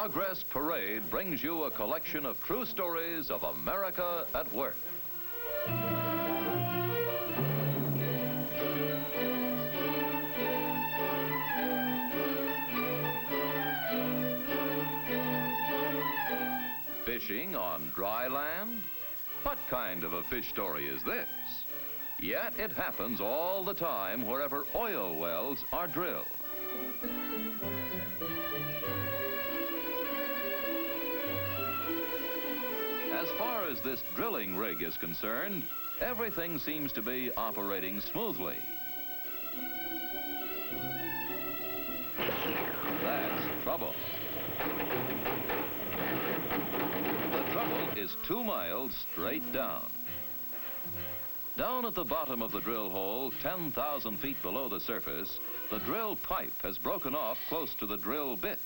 Progress Parade brings you a collection of true stories of America at work. Fishing on dry land? What kind of a fish story is this? Yet it happens all the time wherever oil wells are drilled. As far as this drilling rig is concerned, everything seems to be operating smoothly. That's trouble. The trouble is 2 miles straight down. Down at the bottom of the drill hole, 10,000 feet below the surface, the drill pipe has broken off close to the drill bit.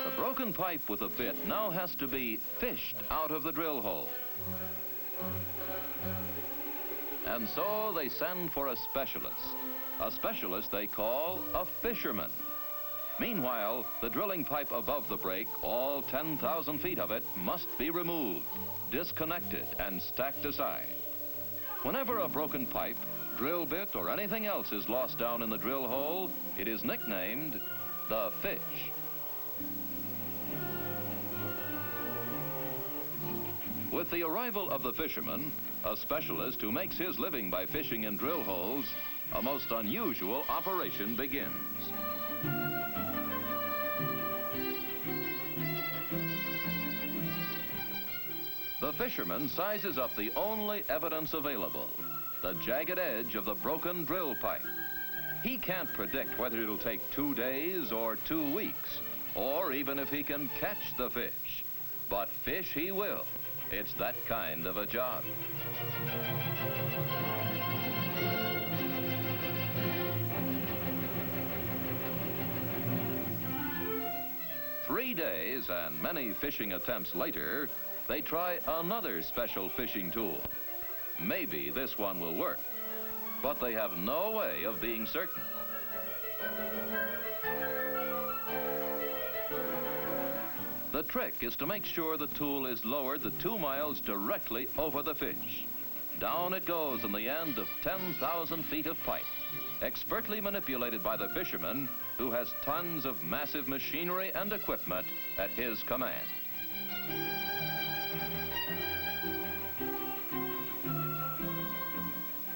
The broken pipe with the bit now has to be fished out of the drill hole. And so they send for a specialist they call a fisherman. Meanwhile, the drilling pipe above the break, all 10,000 feet of it, must be removed, disconnected, and stacked aside. Whenever a broken pipe, drill bit, or anything else is lost down in the drill hole, it is nicknamed the fish. With the arrival of the fisherman, a specialist who makes his living by fishing in drill holes, a most unusual operation begins. The fisherman sizes up the only evidence available, the jagged edge of the broken drill pipe. He can't predict whether it'll take 2 days or 2 weeks, or even if he can catch the fish. But fish he will. It's that kind of a job. Three days and many fishing attempts later, they try another special fishing tool. Maybe this one will work, but they have no way of being certain. The trick is to make sure the tool is lowered the 2 miles directly over the fish. Down it goes in the end of 10,000 feet of pipe, expertly manipulated by the fisherman, who has tons of massive machinery and equipment at his command.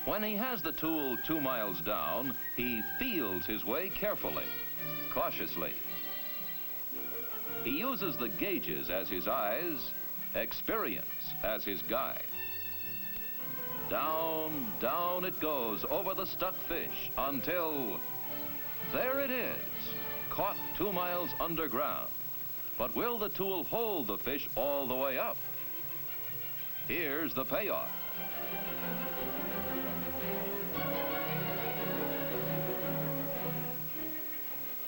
When he has the tool 2 miles down, he feels his way carefully, cautiously. He uses the gauges as his eyes, experience as his guide. Down, down it goes over the stuck fish until there it is, caught 2 miles underground. But will the tool hold the fish all the way up? Here's the payoff.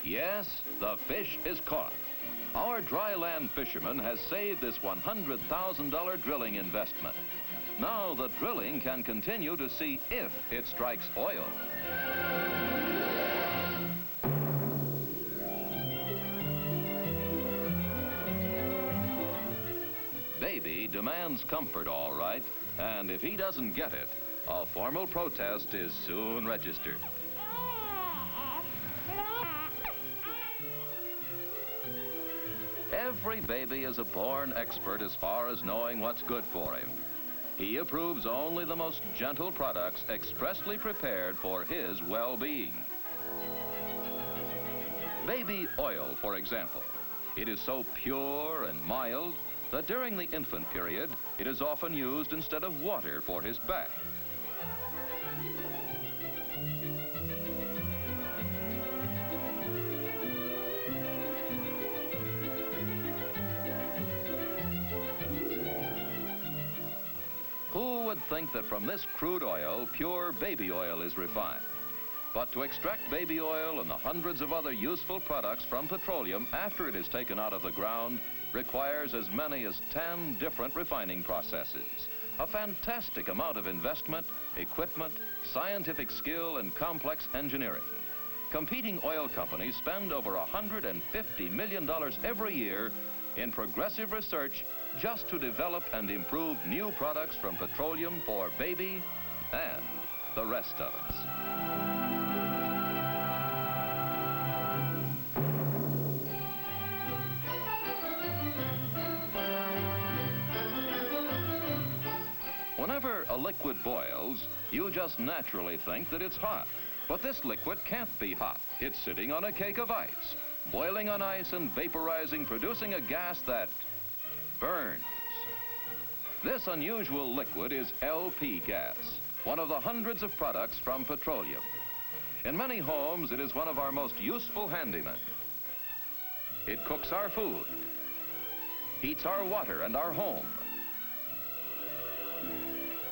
Yes, the fish is caught. Our dry land fisherman has saved this $100,000 drilling investment. Now the drilling can continue to see if it strikes oil. Baby demands comfort, all right, and if he doesn't get it, a formal protest is soon registered. Every baby is a born expert as far as knowing what's good for him. He approves only the most gentle products expressly prepared for his well-being. Baby oil, for example. It is so pure and mild that during the infant period, it is often used instead of water for his bath. Who would think that from this crude oil, pure baby oil is refined? But to extract baby oil and the hundreds of other useful products from petroleum after it is taken out of the ground requires as many as 10 different refining processes. A fantastic amount of investment, equipment, scientific skill, and complex engineering. competing oil companies spend over $150 million every year in progressive research just to develop and improve new products from petroleum for baby and the rest of us. Whenever a liquid boils, you just naturally think that it's hot. But this liquid can't be hot. It's sitting on a cake of ice, boiling on ice and vaporizing, producing a gas that burns. This unusual liquid is LP gas, one of the hundreds of products from petroleum. In many homes, it is one of our most useful handymen. It cooks our food, heats our water and our home.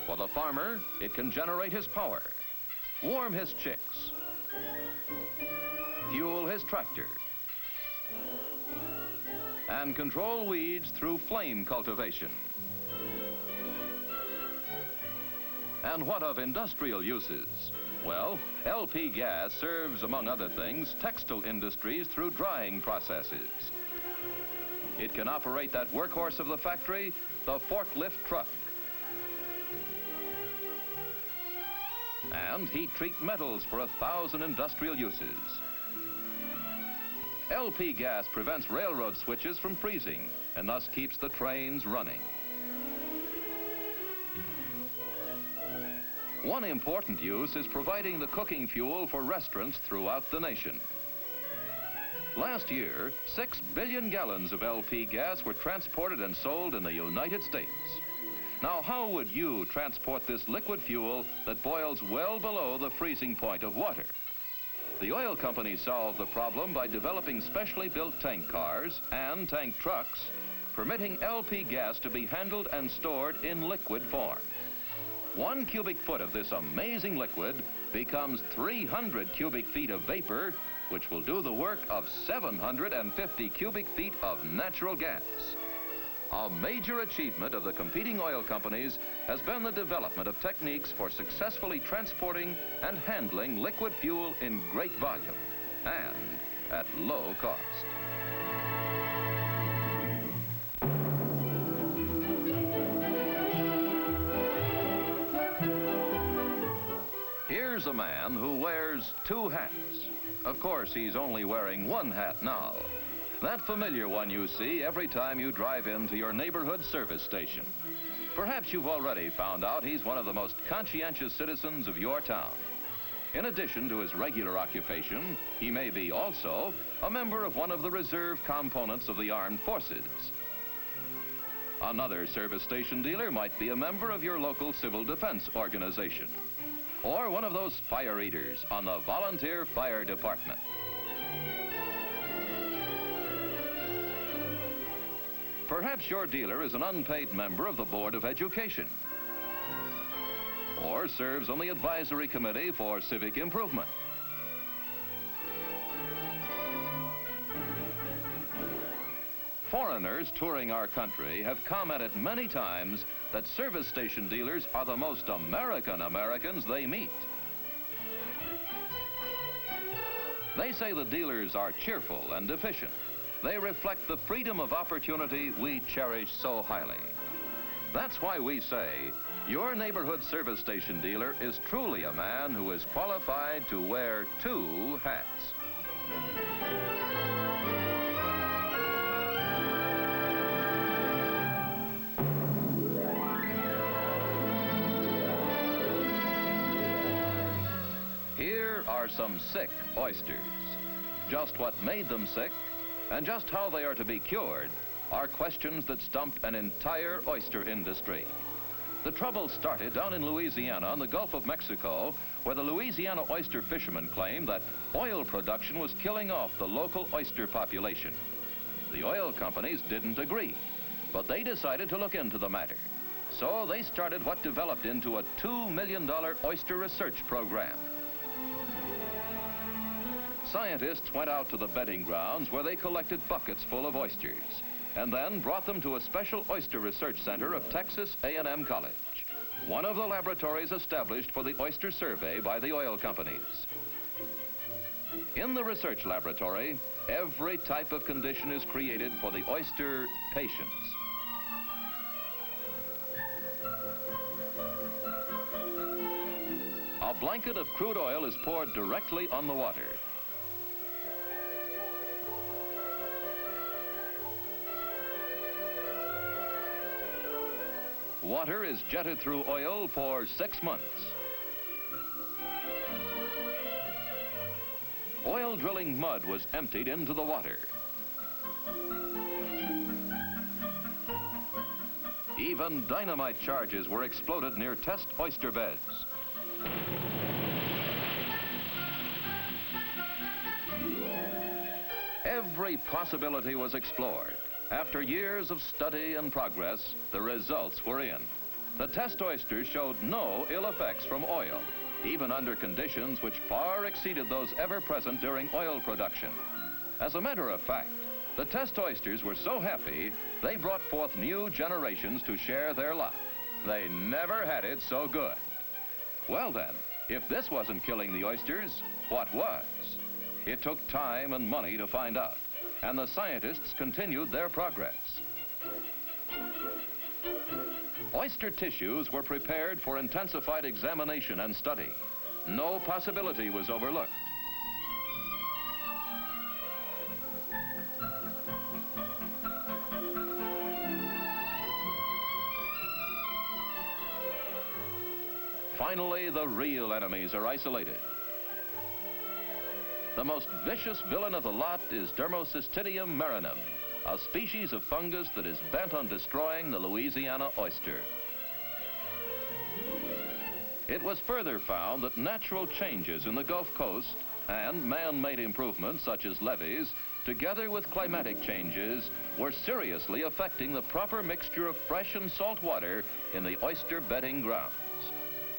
For the farmer, it can generate his power, warm his chicks, fuel his tractor, and control weeds through flame cultivation. And what of industrial uses? Well, LP gas serves, among other things, textile industries through drying processes. It can operate that workhorse of the factory, the forklift truck. And heat treat metals for 1,000 industrial uses. LP gas prevents railroad switches from freezing and thus keeps the trains running. One important use is providing the cooking fuel for restaurants throughout the nation. Last year, 6 billion gallons of LP gas were transported and sold in the United States. Now, how would you transport this liquid fuel that boils well below the freezing point of water? The oil companies solved the problem by developing specially built tank cars and tank trucks, permitting LP gas to be handled and stored in liquid form. 1 cubic foot of this amazing liquid becomes 300 cubic feet of vapor, which will do the work of 750 cubic feet of natural gas. A major achievement of the competing oil companies has been the development of techniques for successfully transporting and handling liquid fuel in great volume and at low cost. Here's a man who wears 2 hats. Of course, he's only wearing 1 hat now. That familiar one you see every time you drive into your neighborhood service station. Perhaps you've already found out he's one of the most conscientious citizens of your town. In addition to his regular occupation, he may be also a member of one of the reserve components of the armed forces. Another service station dealer might be a member of your local civil defense organization, or one of those fire eaters on the volunteer fire department. Perhaps your dealer is an unpaid member of the Board of Education, or serves on the advisory committee for civic improvement. Foreigners touring our country have commented many times that service station dealers are the most American Americans they meet. They say the dealers are cheerful and efficient. They reflect the freedom of opportunity we cherish so highly. That's why we say your neighborhood service station dealer is truly a man who is qualified to wear 2 hats. Here are some sick oysters. Just what made them sick and just how they are to be cured are questions that stumped an entire oyster industry. The trouble started down in Louisiana on the Gulf of Mexico, where the Louisiana oyster fishermen claimed that oil production was killing off the local oyster population. The oil companies didn't agree, but they decided to look into the matter. So they started what developed into a $2 million oyster research program. Scientists went out to the bedding grounds where they collected buckets full of oysters and then brought them to a special oyster research center of Texas A&M College, one of the laboratories established for the oyster survey by the oil companies. In the research laboratory, every type of condition is created for the oyster patients. A blanket of crude oil is poured directly on the water. Water is jetted through oil for 6 months. Oil drilling mud was emptied into the water. Even dynamite charges were exploded near test oyster beds. Every possibility was explored. After years of study and progress, the results were in. The test oysters showed no ill effects from oil, even under conditions which far exceeded those ever present during oil production. As a matter of fact, the test oysters were so happy, they brought forth new generations to share their lot. They never had it so good. Well then, if this wasn't killing the oysters, what was? It took time and money to find out, and the scientists continued their progress. Oyster tissues were prepared for intensified examination and study. No possibility was overlooked. Finally, the real enemies are isolated. The most vicious villain of the lot is Citadel marinum, a species of fungus that is bent on destroying the Louisiana oyster. It was further found that natural changes in the Gulf Coast and man-made improvements such as levees, together with climatic changes, were seriously affecting the proper mixture of fresh and salt water in the oyster bedding grounds.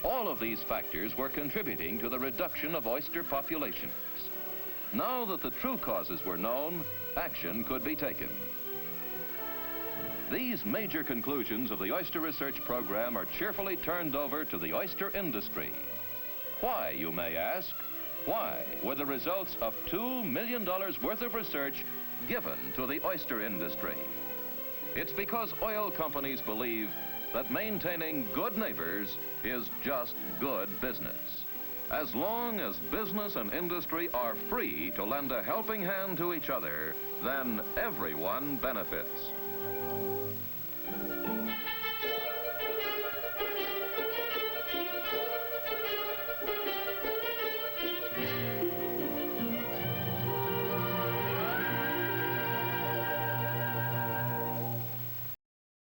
All of these factors were contributing to the reduction of oyster populations. Now that the true causes were known, action could be taken. These major conclusions of the oyster research program are cheerfully turned over to the oyster industry. Why, you may ask? Why were the results of $2 million worth of research given to the oyster industry? It's because oil companies believe that maintaining good neighbors is just good business. As long as business and industry are free to lend a helping hand to each other, then everyone benefits.